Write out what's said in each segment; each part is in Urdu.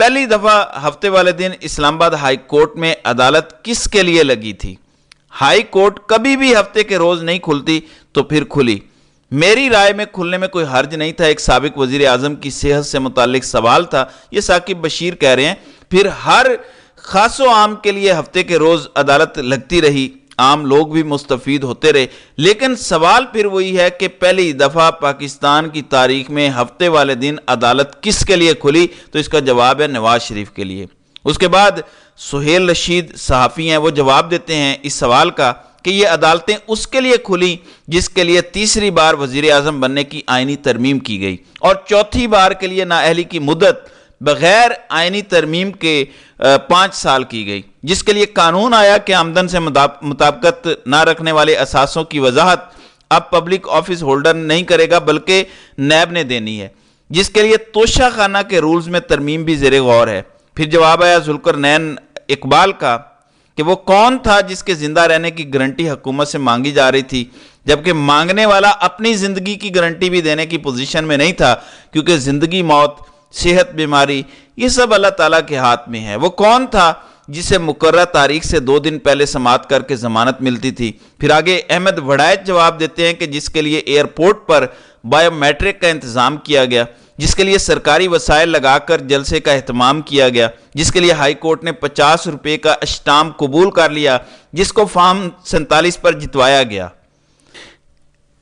پہلی دفعہ ہفتے والے دن اسلام آباد ہائی کورٹ میں عدالت کس کے لیے لگی تھی؟ ہائی کورٹ کبھی بھی ہفتے کے روز نہیں کھلتی تو پھر کھلی۔ میری رائے میں کھلنے میں کوئی حرج نہیں تھا۔ ایک سابق وزیر اعظم کی صحت سے متعلق سوال تھا، یہ ثاقب بشیر کہہ رہے ہیں۔ پھر ہر خاص و عام کے لیے ہفتے کے روز عدالت لگتی رہی، عام لوگ بھی مستفید ہوتے رہے، لیکن سوال پھر وہی ہے کہ پہلی دفعہ پاکستان کی تاریخ میں ہفتے والے دن عدالت کس کے لیے کھلی؟ تو اس کا جواب ہے نواز شریف کے لیے۔ اس کے بعد سہیل رشید صحافی ہیں، وہ جواب دیتے ہیں اس سوال کا کہ یہ عدالتیں اس کے لیے کھلی جس کے لیے تیسری بار وزیر اعظم بننے کی آئینی ترمیم کی گئی اور چوتھی بار کے لیے نااہلی کی مدت بغیر آئینی ترمیم کے 5 سال کی گئی، جس کے لیے قانون آیا کہ آمدن سے مطابقت نہ رکھنے والے اثاثوں کی وضاحت اب پبلک آفس ہولڈر نہیں کرے گا بلکہ نیب نے دینی ہے، جس کے لیے توشہ خانہ کے رولز میں ترمیم بھی زیر غور ہے۔ پھر جواب آیا ذوالقرنین اقبال کا کہ وہ کون تھا جس کے زندہ رہنے کی گارنٹی حکومت سے مانگی جا رہی تھی، جبکہ مانگنے والا اپنی زندگی کی گارنٹی بھی دینے کی پوزیشن میں نہیں تھا، کیونکہ زندگی، موت، صحت، بیماری یہ سب اللہ تعالیٰ کے ہاتھ میں ہے۔ وہ کون تھا جسے مقررہ تاریخ سے 2 دن پہلے سماعت کر کے ضمانت ملتی تھی؟ پھر آگے احمد وڑائچ جواب دیتے ہیں کہ جس کے لیے ایئرپورٹ پر بایو میٹرک کا انتظام کیا گیا، جس کے لیے سرکاری وسائل لگا کر جلسے کا اہتمام کیا گیا، جس کے لیے ہائی کورٹ نے 50 روپے کا اسٹامپ قبول کر لیا، جس کو فارم 47 پر جتوایا گیا۔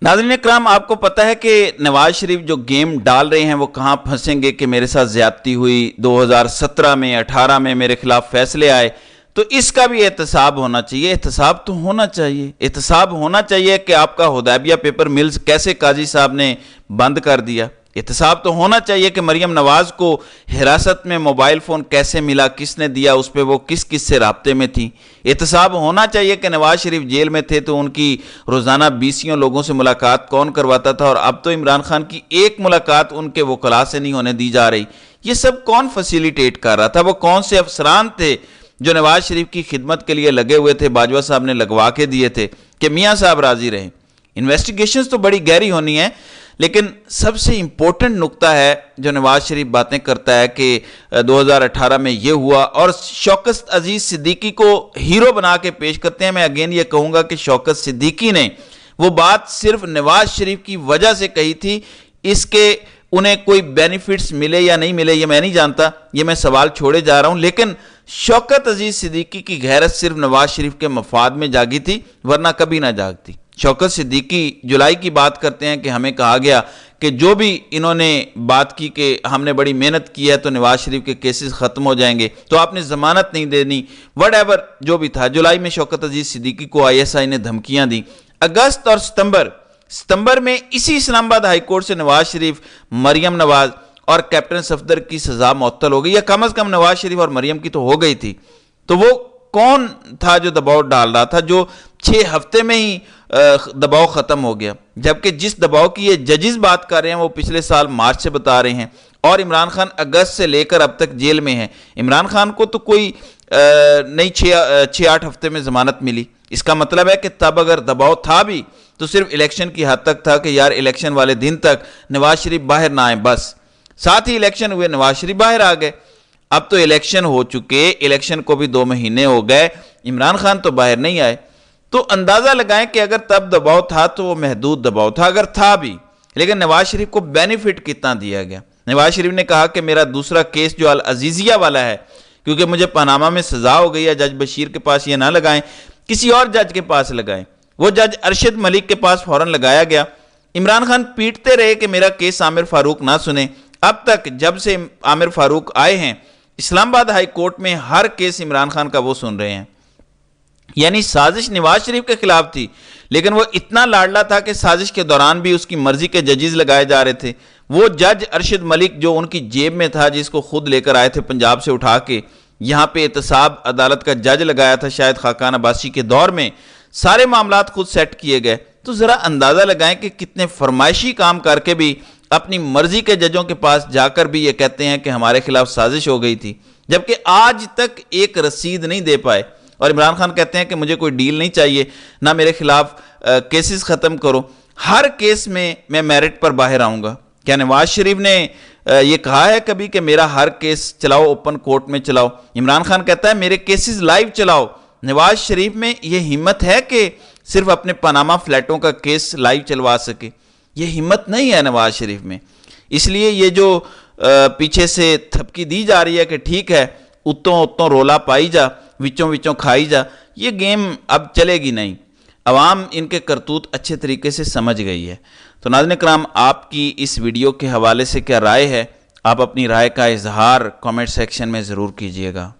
ناظرین اکرام، آپ کو پتہ ہے کہ نواز شریف جو گیم ڈال رہے ہیں وہ کہاں پھنسیں گے کہ میرے ساتھ زیادتی ہوئی، 2017 میں 18 میں میرے خلاف فیصلے آئے، تو اس کا بھی احتساب ہونا چاہیے۔ احتساب تو ہونا چاہیے، احتساب ہونا چاہیے کہ آپ کا حدیبیہ پیپر ملز کیسے قاضی صاحب نے بند کر دیا۔ احتساب تو ہونا چاہیے کہ مریم نواز کو حراست میں موبائل فون کیسے ملا، کس نے دیا، اس پہ وہ کس سے رابطے میں تھی۔ احتساب ہونا چاہیے کہ نواز شریف جیل میں تھے تو ان کی روزانہ 20 لوگوں سے ملاقات کون کرواتا تھا، اور اب تو عمران خان کی ایک ملاقات ان کے وکلاء سے نہیں ہونے دی جا رہی۔ یہ سب کون فیسیلیٹیٹ کر رہا تھا؟ وہ کون سے افسران تھے جو نواز شریف کی خدمت کے لیے لگے ہوئے تھے؟ باجوہ صاحب نے لگوا کے دیے تھے کہ میاں صاحب راضی رہیں۔ انویسٹیگیشنز تو بڑی گہری ہونی ہیں، لیکن سب سے امپورٹنٹ نقطہ ہے جو نواز شریف باتیں کرتا ہے کہ 2018 میں یہ ہوا، اور شوکت عزیز صدیقی کو ہیرو بنا کے پیش کرتے ہیں۔ میں اگین یہ کہوں گا کہ شوکت صدیقی نے وہ بات صرف نواز شریف کی وجہ سے کہی تھی، اس کے انہیں کوئی بینیفٹس ملے یا نہیں ملے یہ میں نہیں جانتا، یہ میں سوال چھوڑے جا رہا ہوں، لیکن شوکت عزیز صدیقی کی غیرت صرف نواز شریف کے مفاد میں جاگی تھی، ورنہ کبھی نہ جاگتی۔ شوکت صدیقی جولائی کی بات کرتے ہیں کہ ہمیں کہا گیا کہ جو بھی انہوں نے بات کی کہ ہم نے بڑی محنت کی ہے تو نواز شریف کے کیسز ختم ہو جائیں گے تو آپ نے ضمانت نہیں دینی، وٹ ایور جو بھی تھا۔ جولائی میں شوکت عزیز صدیقی کو ISI نے دھمکیاں دیں۔ اگست اور ستمبر میں اسی اسلام آباد ہائی کورٹ سے نواز شریف، مریم نواز اور کیپٹن صفدر کی سزا معطل ہو گئی، یا کم از کم نواز شریف اور مریم کی تو ہو گئی تھی۔ تو وہ کون تھا جو دباؤ ڈال رہا تھا، جو 6 ہفتے میں ہی دباؤ ختم ہو گیا؟ جبکہ جس دباؤ کی یہ ججز بات کر رہے ہیں وہ پچھلے سال مارچ سے بتا رہے ہیں، اور عمران خان اگست سے لے کر اب تک جیل میں ہیں۔ عمران خان کو تو کوئی نہیں 6-8 ہفتے میں ضمانت ملی۔ اس کا مطلب ہے کہ تب اگر دباؤ تھا بھی تو صرف الیکشن کی حد تک تھا کہ یار الیکشن والے دن تک نواز شریف باہر نہ آئیں، بس۔ ساتھ ہی الیکشن ہوئے، نواز شریف باہر آ گئے۔ اب تو الیکشن ہو چکے، الیکشن کو بھی 2 مہینے ہو گئے، عمران خان تو باہر نہیں آئے۔ تو اندازہ لگائیں کہ اگر تب دباؤ تھا تو وہ محدود دباؤ تھا، اگر تھا بھی، لیکن نواز شریف کو بینیفٹ کتنا دیا گیا؟ نواز شریف نے کہا کہ میرا دوسرا کیس جو العزیزیہ والا ہے، کیونکہ مجھے پاناما میں سزا ہو گئی ہے، جج بشیر کے پاس یہ نہ لگائیں، کسی اور جج کے پاس لگائیں۔ وہ جج ارشد ملک کے پاس فوراً لگایا گیا۔ عمران خان پیٹتے رہے کہ میرا کیس عامر فاروق نہ سنیں۔ اب تک جب سے عامر فاروق آئے ہیں اسلام آباد ہائی کورٹ میں ہر کیس عمران خان کا وہ سن رہے ہیں۔ یعنی سازش نواز شریف کے خلاف تھی، لیکن وہ اتنا لاڈلا تھا کہ سازش کے دوران بھی اس کی مرضی کے ججز لگائے جا رہے تھے۔ وہ جج ارشد ملک جو ان کی جیب میں تھا، جس کو خود لے کر آئے تھے پنجاب سے اٹھا کے، یہاں پہ احتساب عدالت کا جج لگایا تھا شاید خاقان عباسی کے دور میں، سارے معاملات خود سیٹ کیے گئے۔ تو ذرا اندازہ لگائیں کہ کتنے فرمائشی کام کر کے بھی اپنی مرضی کے ججوں کے پاس جا کر بھی یہ کہتے ہیں کہ ہمارے خلاف سازش ہو گئی تھی، جبکہ آج تک ایک رسید نہیں دے پائے۔ اور عمران خان کہتے ہیں کہ مجھے کوئی ڈیل نہیں چاہیے، نہ میرے خلاف کیسز ختم کرو، ہر کیس میں میرٹ پر باہر آؤں گا۔ کیا نواز شریف نے یہ کہا ہے کبھی کہ میرا ہر کیس چلاؤ اوپن کورٹ میں چلاؤ؟ عمران خان کہتا ہے میرے کیسز لائیو چلاؤ۔ نواز شریف میں یہ ہمت ہے کہ صرف اپنے پاناما فلیٹوں کا کیس لائیو چلوا سکے؟ یہ ہمت نہیں ہے نواز شریف میں۔ اس لیے یہ جو پیچھے سے تھپکی دی جا رہی ہے کہ ٹھیک ہے اتوں رولا پائی جا، وچوں کھائی جا، یہ گیم اب چلے گی نہیں۔ عوام ان کے کرتوت اچھے طریقے سے سمجھ گئی ہے۔ تو ناظرین کرام، آپ کی اس ویڈیو کے حوالے سے کیا رائے ہے؟ آپ اپنی رائے کا اظہار کامنٹ سیکشن میں ضرور کیجئے گا۔